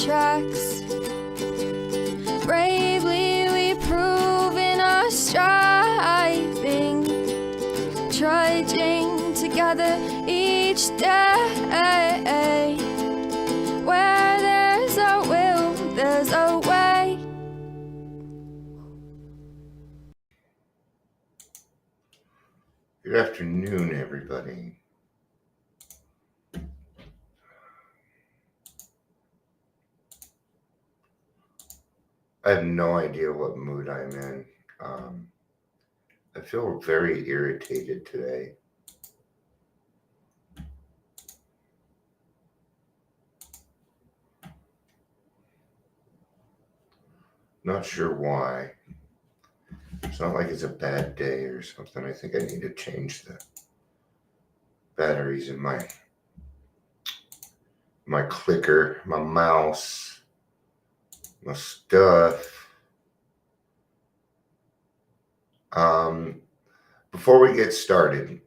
tracks. Bravely we prove in our striving, trudging together each day. Where there's a will, there's a way. Good afternoon, everybody. I have no idea what mood I'm in. I feel very irritated today. Not sure why. It's not like it's a bad day or something. I think I need to change the batteries in my clicker, my mouse, my stuff. Before we get started,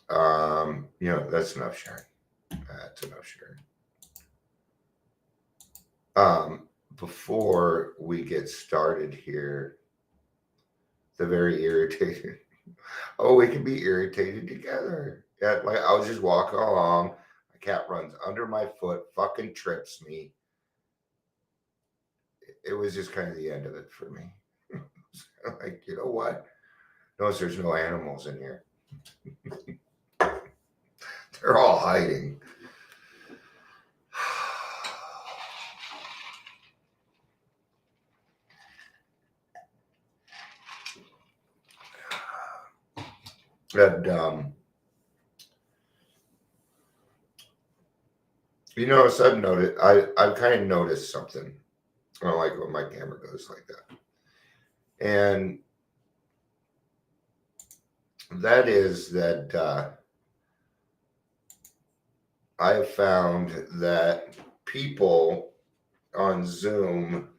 that's enough sharing. That's enough sharing. Before we get started here, the very irritated. Oh, we can be irritated together. Yeah, like I was just walking along. My cat runs under my foot, fucking trips me. It was just kind of the end of it for me. Like, you know what? Notice there's no animals in here. They're all hiding. And, I've kind of noticed something. I don't like when my camera goes like that. And that is that I have found that people on Zoom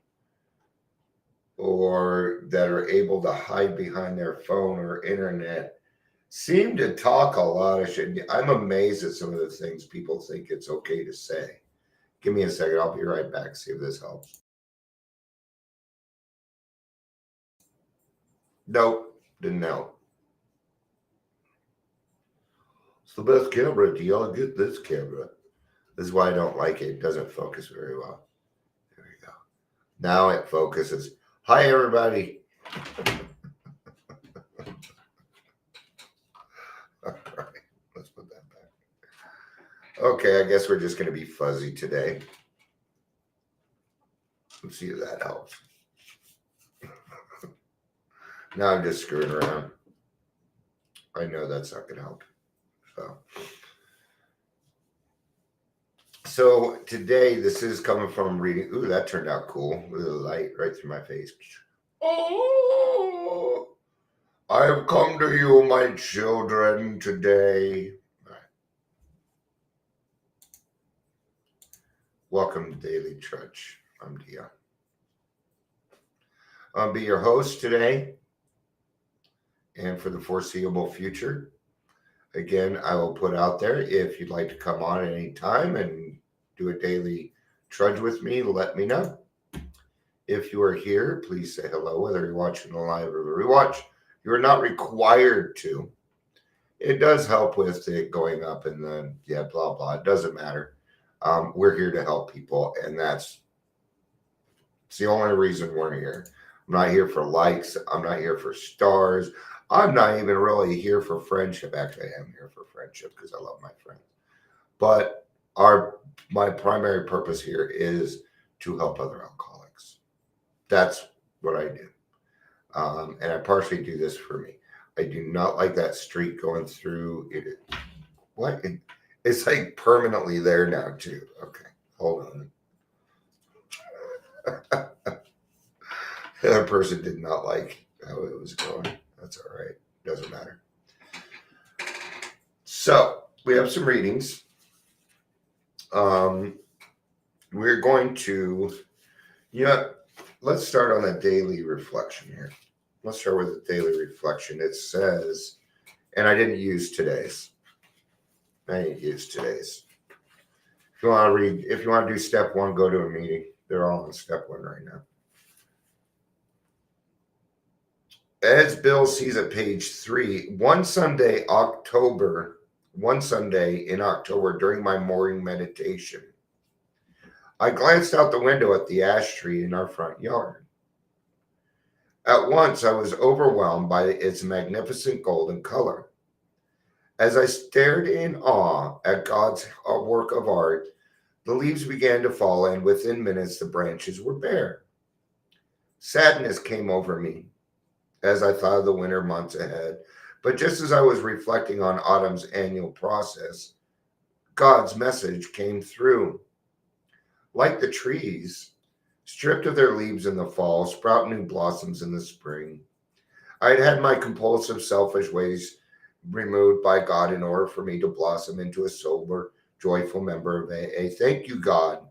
or that are able to hide behind their phone or internet seem to talk a lot of shit. I'm amazed at some of the things people think it's okay to say. Give me a second. I'll be right back. See if this helps. Nope. Didn't help. It's the best camera. Do y'all get this camera? This is why I don't like it. It doesn't focus very well. There we go. Now it focuses. Hi, everybody. All right. Let's put that back. Okay, I guess we're just going to be fuzzy today. Let's see if that helps. Now I'm just screwing around. I know that's not going to help. So today, this is coming from reading. Ooh, that turned out cool with a light right through my face. Oh, I have come to you, my children, today. All right. Welcome to Daily Trudge. I'm Dion. I'll be your host today and for the foreseeable future. Again, I will put out there if you'd like to come on at any time and do a daily trudge with me, let me know. If you are here, please say hello, whether you're watching the live or the rewatch. You are not required to. It does help with it going up and then, blah, blah. It doesn't matter. We're here to help people, and it's the only reason we're here. I'm not here for likes. I'm not here for stars. I'm not even really here for friendship. Actually, I am here for friendship because I love my friends. But my primary purpose here is to help other alcoholics. That's what I do. And I partially do this for me. I do not like that streak going through it. What? It's like permanently there now, too. Okay, hold on. The other person did not like how it was going. That's all right. Doesn't matter. So we have some readings. We're going to, let's start on the daily reflection here. Let's start with the daily reflection. It says, and I didn't use today's. if you want to do step 1, go to a meeting. They're all on step 1 right now. As Bill sees at page 3, one Sunday in October during my morning meditation, I glanced out the window at the ash tree in our front yard. At once, I was overwhelmed by its magnificent golden color. As I stared in awe at God's work of art, the leaves began to fall, and within minutes, the branches were bare. Sadness came over me as I thought of the winter months ahead. But just as I was reflecting on autumn's annual process, God's message came through. Like the trees, stripped of their leaves in the fall, sprout new blossoms in the spring. I had had my compulsive, selfish ways removed by God in order for me to blossom into a sober, joyful member of AA. Thank you, God,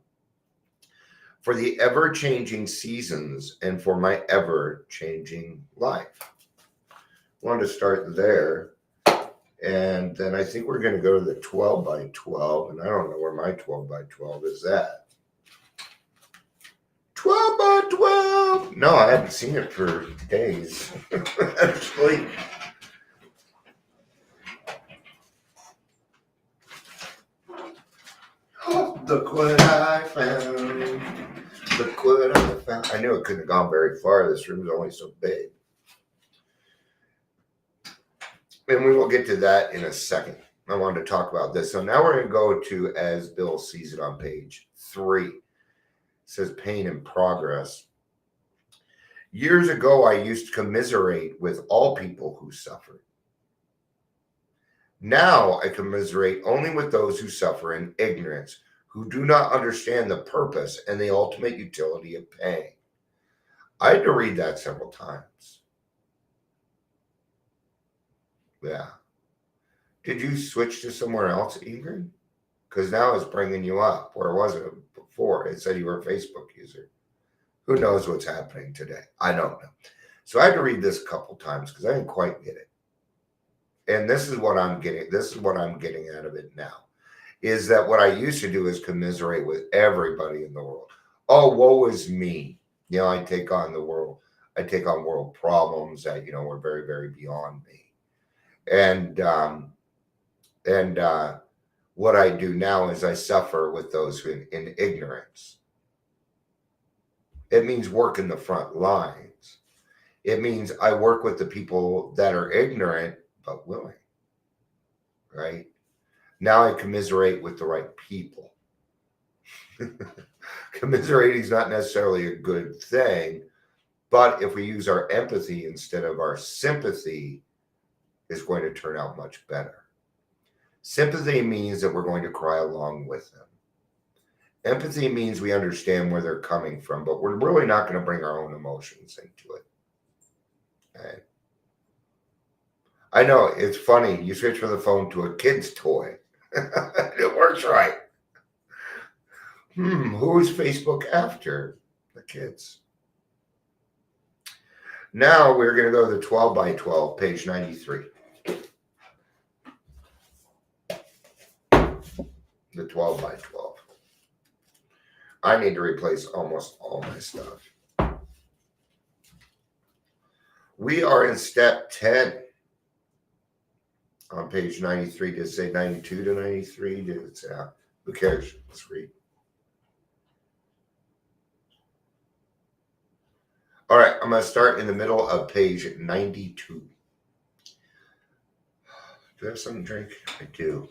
for the ever-changing seasons and for my ever-changing life. I wanted to start there. And then I think we're going to go to the 12 by 12. And I don't know where my 12 by 12 is at. 12 by 12. No, I haven't seen it for days. Actually. Look what I found. Look what I found. I knew it couldn't have gone very far. This room's only so big. And we will get to that in a second. I wanted to talk about this. So now we're going to go to As Bill Sees It on page 3. It says pain and progress. Years ago, I used to commiserate with all people who suffered. Now I commiserate only with those who suffer in ignorance, who do not understand the purpose and the ultimate utility of pain. I had to read that several times. Yeah. Did you switch to somewhere else, Ingrid? Because now it's bringing you up. Where was it before? It said you were a Facebook user. Who knows what's happening today? I don't know. So I had to read this a couple times because I didn't quite get it. And this is what I'm getting. This is what I'm getting out of it now. Is that what I used to do is commiserate with everybody in the world. Oh, woe is me. You know, I take on the world. I take on world problems that, you know, are very, very beyond me. And what I do now is I suffer with those who in ignorance. It means work in the front lines. It means I work with the people that are ignorant but willing. Right? Now I commiserate with the right people. Commiserating is not necessarily a good thing, but if we use our empathy instead of our sympathy, it's going to turn out much better. Sympathy means that we're going to cry along with them. Empathy means we understand where they're coming from, but we're really not going to bring our own emotions into it. Okay? I know, it's funny. You switch from the phone to a kid's toy. It works right. Who's Facebook after? The kids. Now we're going to go to the 12 by 12, page 93. The 12 by 12. I need to replace almost all my stuff. We are in step 10 on page 93. Did it say 92 to 93? Did it say, who cares? Let's read. All right, I'm going to start in the middle of page 92. Do I have something to drink? I do.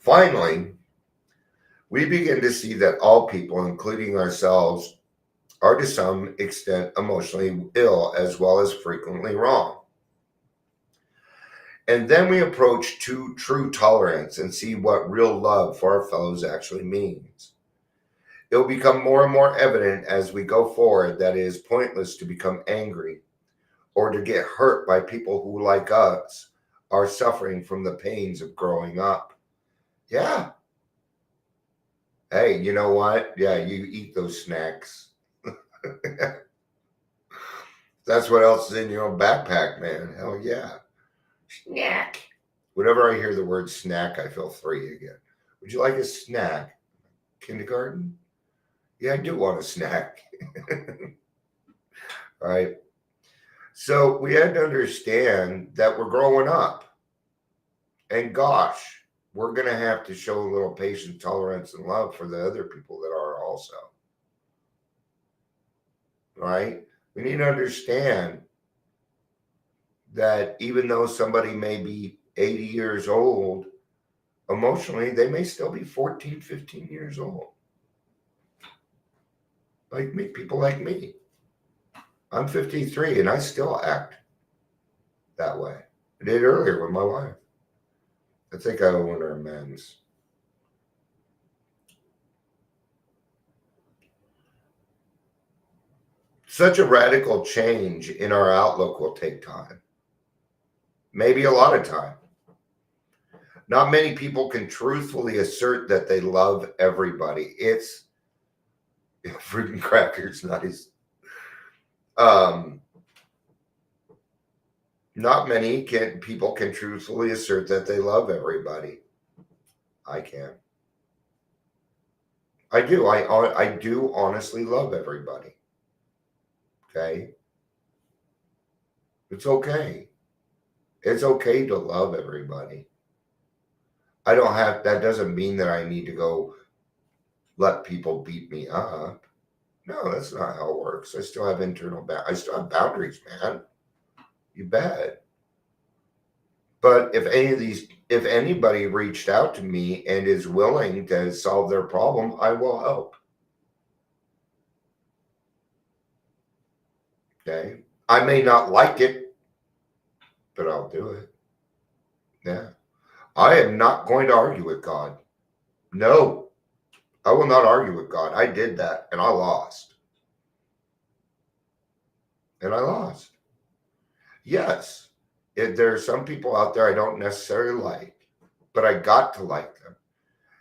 Finally, we begin to see that all people, including ourselves, are to some extent emotionally ill as well as frequently wrong. And then we approach to true tolerance and see what real love for our fellows actually means. It will become more and more evident as we go forward that it is pointless to become angry or to get hurt by people who, like us, are suffering from the pains of growing up. Yeah. Hey, you know what? Yeah, you eat those snacks. That's what else is in your own backpack, man. Hell yeah. Snack. Whenever I hear the word snack, I feel 3 again. Would you like a snack? Kindergarten? Yeah, I do want a snack. All right. So we had to understand that we're growing up. And gosh, we're going to have to show a little patience, tolerance, and love for the other people that are also. Right? We need to understand that even though somebody may be 80 years old, emotionally, they may still be 14, 15 years old. Like me, people like me. I'm 53 and I still act that way. I did earlier with my wife. I think I owe her amends. Such a radical change in our outlook will take time. Maybe a lot of time. Not many people can truthfully assert that they love everybody. It's fruit and crackers, nice. Not many people can truthfully assert that they love everybody. I can. I do. I do honestly love everybody. Okay. It's okay. It's okay to love everybody. I don't have, that doesn't mean that I need to go let people beat me up. No, that's not how it works. I still have I still have boundaries, man. You bet. But if anybody reached out to me and is willing to solve their problem, I will help. Okay. I may not like it, but I'll do it. Yeah. I am not going to argue with God. No, I will not argue with God. I did that and I lost. And I lost. Yes, there are some people out there I don't necessarily like, but I got to like them.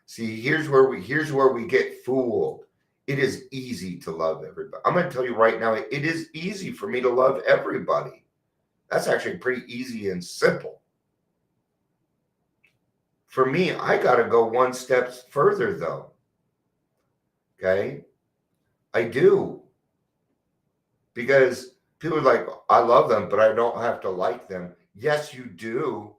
See, here's where we get fooled. It is easy to love everybody. I'm going to tell you right now, it is easy for me to love everybody. That's actually pretty easy and simple. For me, I got to go one step further though. Okay? I do. Because people are like, I love them, but I don't have to like them. Yes, you do.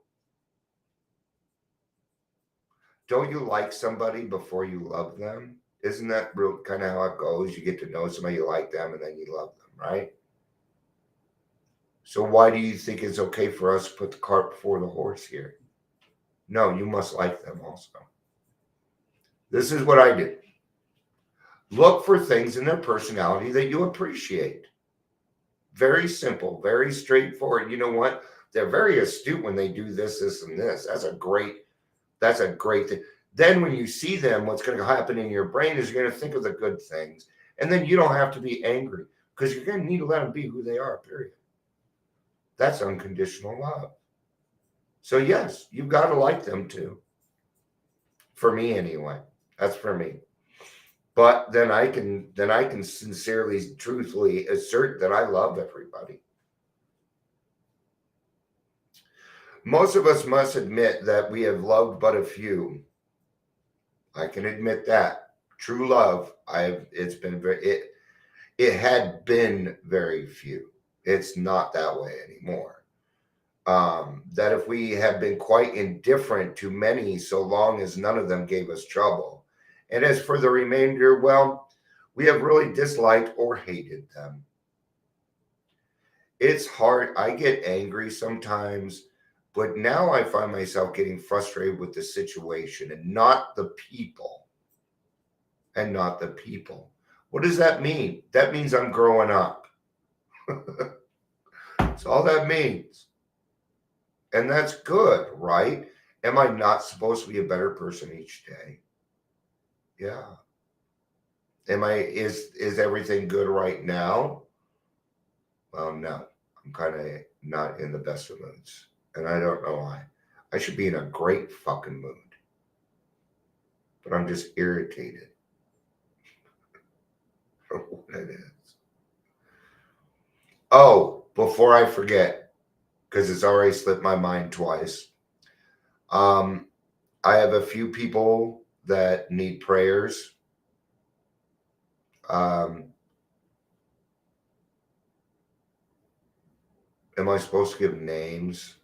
Don't you like somebody before you love them? Isn't that real kind of how it goes? You get to know somebody, you like them, and then you love them, right? So why do you think it's okay for us to put the cart before the horse here? No, you must like them also. This is what I did. Look for things in their personality that you appreciate. Very simple, very straightforward. You know what? They're very astute when they do this, this, and this. That's a great thing. Then when you see them, what's going to happen in your brain is you're going to think of the good things. And then you don't have to be angry because you're going to need to let them be who they are, period. That's unconditional love. So yes, you've got to like them too. For me anyway. That's for me. But then I can sincerely, truthfully assert that I love everybody. Most of us must admit that we have loved but a few. I can admit that. True love, it had been very few. It's not that way anymore. That if we have been quite indifferent to many so long as none of them gave us trouble. And as for the remainder, well, we have really disliked or hated them. It's hard. I get angry sometimes, but now I find myself getting frustrated with the situation and not the people. And not the people. What does that mean? That means I'm growing up. That's all that means. And that's good, right? Am I not supposed to be a better person each day? Yeah. Is everything good right now? Well, no. I'm kind of not in the best of moods. And I don't know why. I should be in a great fucking mood. But I'm just irritated. What it is. Oh, before I forget, because it's already slipped my mind twice. I have a few people that need prayers. Um, am I supposed to give names?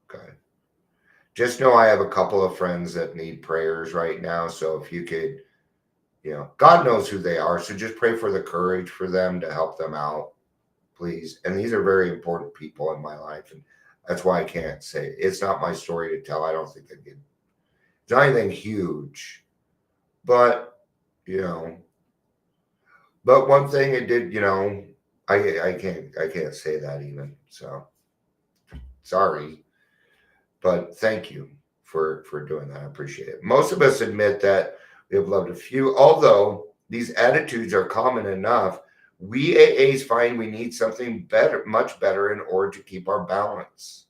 Okay. Just know I have a couple of friends that need prayers right now. So if you could, God knows who they are. So just pray for the courage for them to help them out, please. And these are very important people in my life. And that's why I can't say it's not my story to tell. I don't think I can. It's not anything huge, but, you know, but one thing it did, I can't say that even. So sorry, but thank you for doing that. I appreciate it. Most of us admit that we have loved a few, although these attitudes are common enough. We AAs find we need something better, much better, in order to keep our balance.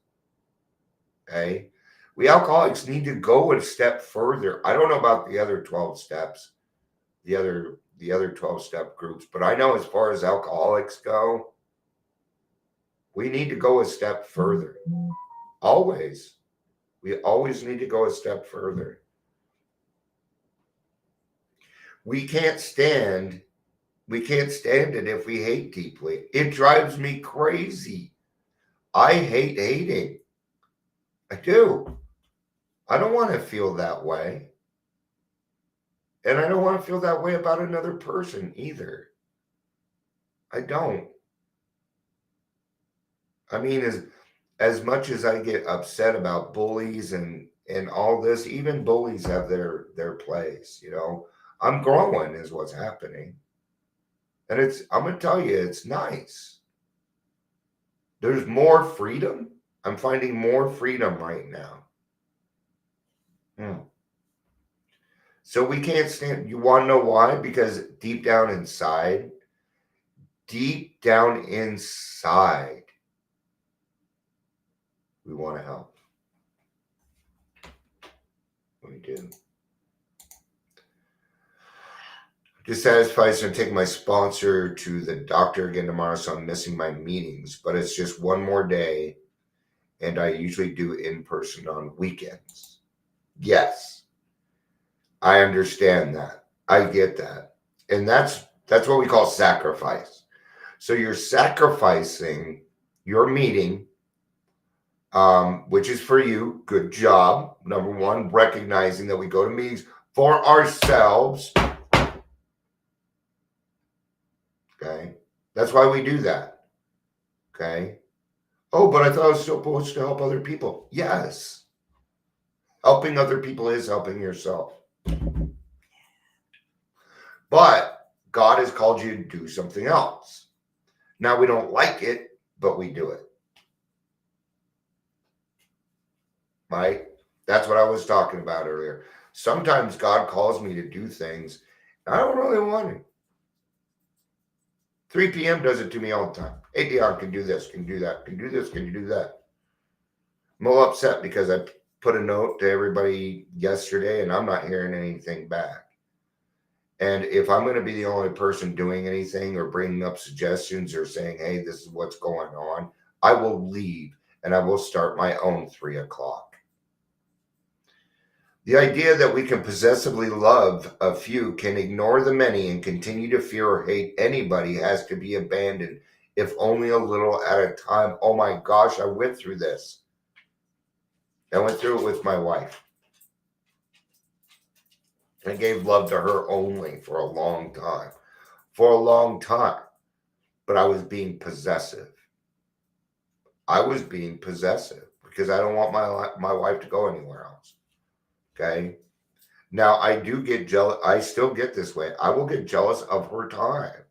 Okay, we alcoholics need to go a step further. I don't know about the other 12 steps, the other 12 step groups, but I know as far as alcoholics go, we need to go a step further. Always. We always need to go a step further. We can't stand it if we hate deeply. It drives me crazy. I hate hating. I do. I don't want to feel that way. And I don't want to feel that way about another person either. I don't. I mean, as much as I get upset about bullies and all this, even bullies have their place, I'm growing is what's happening. And I'm going to tell you, it's nice. There's more freedom. I'm finding more freedom right now. So we can't stand. You want to know why? Because deep down inside, we want to help. We do. Dissatisfied, so I'm taking my sponsor to the doctor again tomorrow, so I'm missing my meetings. But it's just one more day, and I usually do in person on weekends. Yes, I understand that. I get that, and that's what we call sacrifice. So you're sacrificing your meeting, which is for you. Good job. Number one, recognizing that we go to meetings for ourselves. Okay. That's why we do that. Okay. Oh, but I thought I was supposed to help other people. Yes. Helping other people is helping yourself. But God has called you to do something else. Now, we don't like it, but we do it. Right? That's what I was talking about earlier. Sometimes God calls me to do things I don't really want to. 3 p.m. does it to me all the time. ADR can do this, can do that, can do this, can you do that? I'm a little upset because I put a note to everybody yesterday and I'm not hearing anything back. And if I'm going to be the only person doing anything or bringing up suggestions or saying, hey, this is what's going on, I will leave and I will start my own 3 o'clock. The idea that we can possessively love a few, can ignore the many, and continue to fear or hate anybody has to be abandoned, if only a little at a time. Oh my gosh, I went through this. I went through it with my wife. I gave love to her only for a long time. For a long time. But I was being possessive. I was being possessive because I don't want my wife to go anywhere else. Okay? Now, I do get jealous. I still get this way. I will get jealous of her time.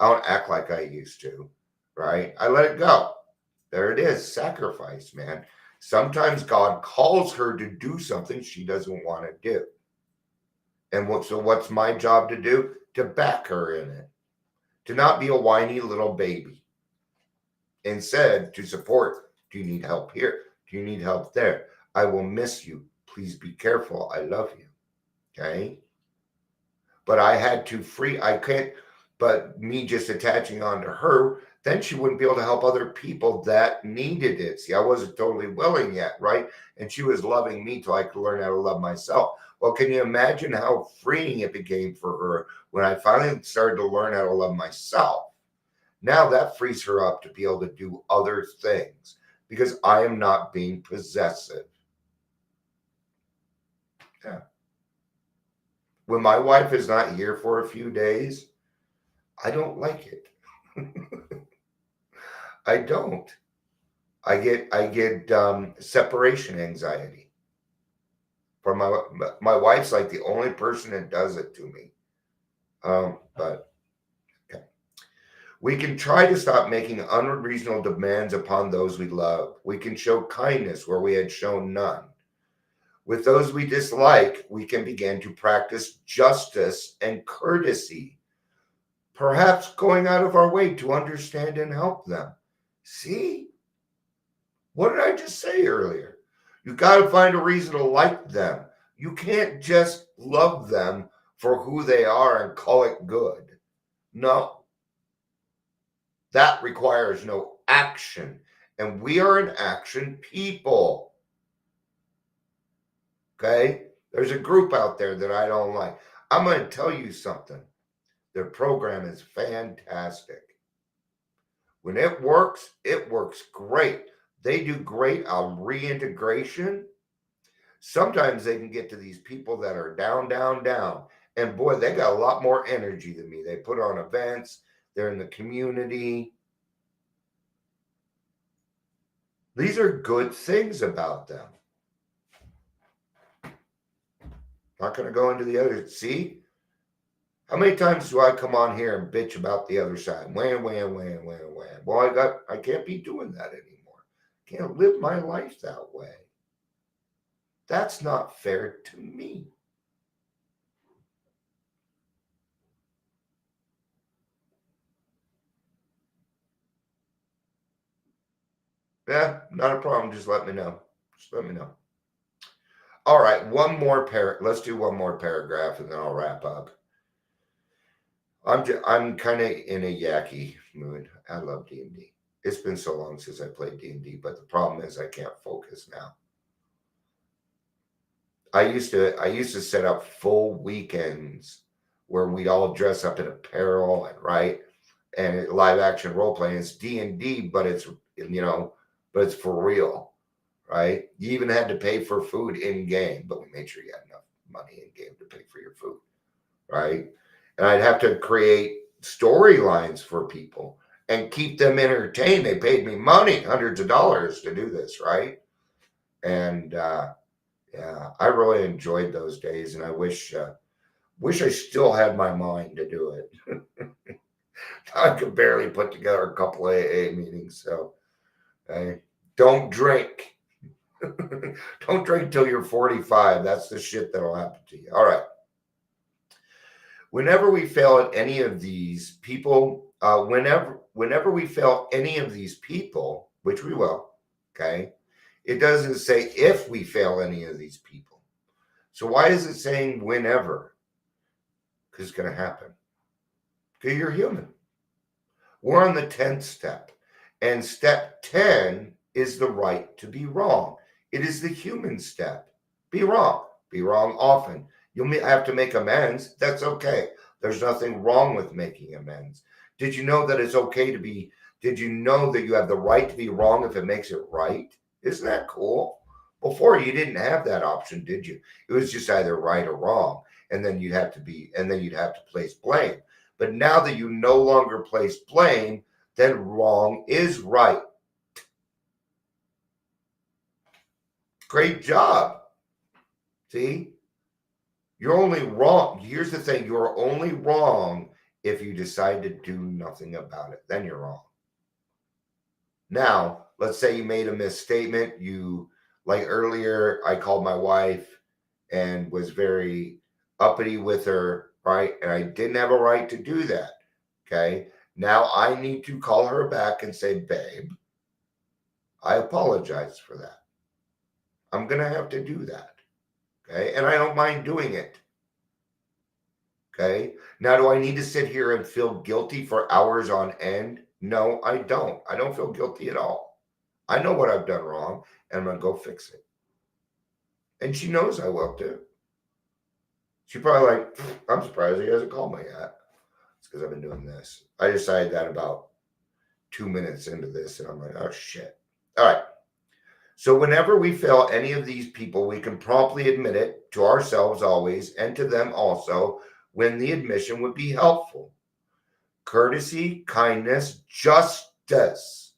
I don't act like I used to, right? I let it go. There it is. Sacrifice, man. Sometimes God calls her to do something she doesn't want to do. And what's my job to do? To back her in it. To not be a whiny little baby. Instead, to support. Do you need help here? Do you need help there? I will miss you. Please be careful. I love you. Okay? But I had to I can't, But me just attaching on to her, then she wouldn't be able to help other people that needed it. See, I wasn't totally willing yet, right? And she was loving me till I could learn how to love myself. Well, can you imagine how freeing it became for her when I finally started to learn how to love myself? Now that frees her up to be able to do other things because I am not being possessive. Yeah. When my wife is not here for a few days, I don't like it. I don't. I get separation anxiety. For my wife's like the only person that does it to me. But okay. We can try to stop making unreasonable demands upon those we love. We can show kindness where we had shown none. With those we dislike, we can begin to practice justice and courtesy, perhaps going out of our way to understand and help them. See? What did I just say earlier? You got to find a reason to like them. You can't just love them for who they are and call it good. No. That requires no action. And we are an action people. Okay? There's a group out there that I don't like. I'm going to tell you something. Their program is fantastic. When it works great. They do great on reintegration. Sometimes they can get to these people that are down, down, down. And boy, they got a lot more energy than me. They put on events. They're in the community. These are good things about them. Not going to go into the other. See? How many times do I come on here and bitch about the other side? Wham, wham, wham, wham, wham. Well, I can't be doing that anymore. Can't live my life that way. That's not fair to me. Yeah, not a problem. Just let me know. Just let me know. All right, let's do one more paragraph and then I'll wrap up. I'm kind of in a yacky mood. I love D&D. It's been so long since I played D&D, but the problem is I can't focus now. I used to set up full weekends where we'd all dress up in apparel and live action role playing. It's D&D, but it's for real, right? You even had to pay for food in game, but we made sure you had enough money in game to pay for your food, right? And I'd have to create storylines for people and keep them entertained. They paid me money, hundreds of dollars to do this, right? And yeah, I really enjoyed those days, and I wish I still had my mind to do it. I could barely put together a couple AA meetings, so don't drink. Don't drink till you're 45. That's the shit that'll happen to you. All right. Whenever we fail at any of these people, whenever we fail any of these people, which we will, okay, it doesn't say if we fail any of these people. So why is it saying whenever? Because it's going to happen. Because you're human. We're on the 10th step. And step 10 is the right to be wrong. It is the human step. Be wrong. Be wrong often. You'll have to make amends. That's okay. There's nothing wrong with making amends. Did you know that it's okay to be, did you know that you have the right to be wrong if it makes it right? Isn't that cool? Before you didn't have that option, did you? It was just either right or wrong. And then you'd have to place blame. But now that you no longer place blame, then wrong is right. Great job. See? You're only wrong. Here's the thing. You're only wrong if you decide to do nothing about it. Then you're wrong. Now, let's say you made a misstatement. Like earlier, I called my wife and was very uppity with her, right? And I didn't have a right to do that. Okay. Now I need to call her back and say, babe, I apologize for that. I'm going to have to do that. Okay. And I don't mind doing it. Okay. Now, do I need to sit here and feel guilty for hours on end? No, I don't. I don't feel guilty at all. I know what I've done wrong and I'm going to go fix it. And she knows I will too. She probably like, I'm surprised he hasn't called me yet. It's because I've been doing this. I decided that about 2 minutes into this and I'm like, oh shit. All right. So whenever we fail any of these people, we can promptly admit it to ourselves always and to them also when the admission would be helpful. Courtesy, kindness, justice.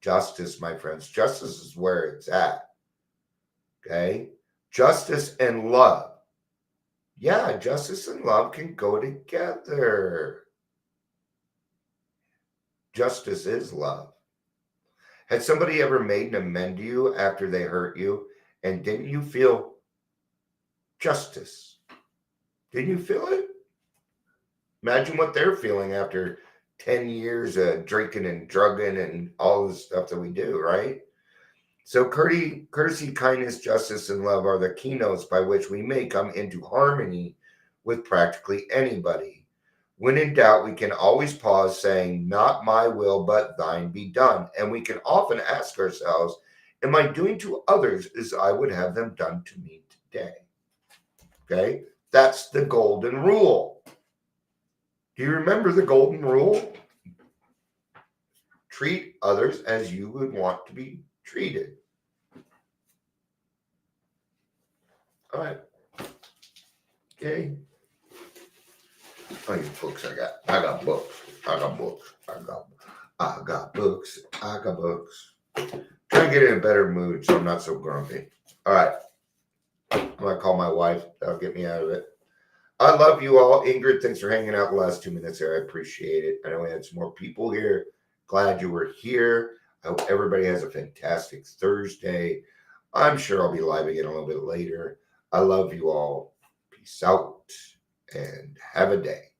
Justice, my friends. Justice is where it's at. Okay? Justice and love. Yeah, justice and love can go together. Justice is love. Had somebody ever made an amend to you after they hurt you? And didn't you feel justice? Didn't you feel it? Imagine what they're feeling after 10 years of drinking and drugging and all the stuff that we do, right? So courtesy, kindness, justice, and love are the keynotes by which we may come into harmony with practically anybody. When in doubt, we can always pause saying, not my will, but thine be done. And we can often ask ourselves, am I doing to others as I would have them done to me today? Okay, that's the golden rule. Do you remember the golden rule? Treat others as you would want to be treated. All right. Okay. How many books I got? I got books. I got books. I got books. I got books. Trying to get in a better mood so I'm not so grumpy. All right. I'm going to call my wife. That'll get me out of it. I love you all. Ingrid, thanks for hanging out the last 2 minutes there. I appreciate it. I know we had some more people here. Glad you were here. I hope everybody has a fantastic Thursday. I'm sure I'll be live again a little bit later. I love you all. Peace out and have a day.